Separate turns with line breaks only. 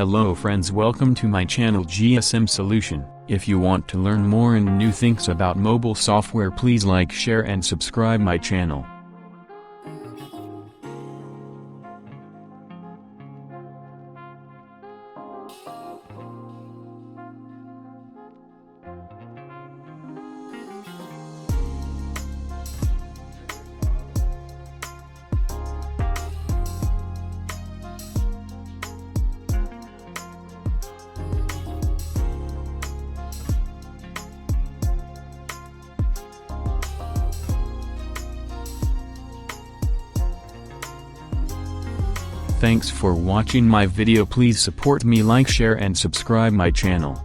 Hello friends, welcome to my channel GSM Solution. If you want to learn more and new things about mobile software, please like, share and subscribe my channel. Thanks for watching my video. Please support me, like, share and subscribe my channel.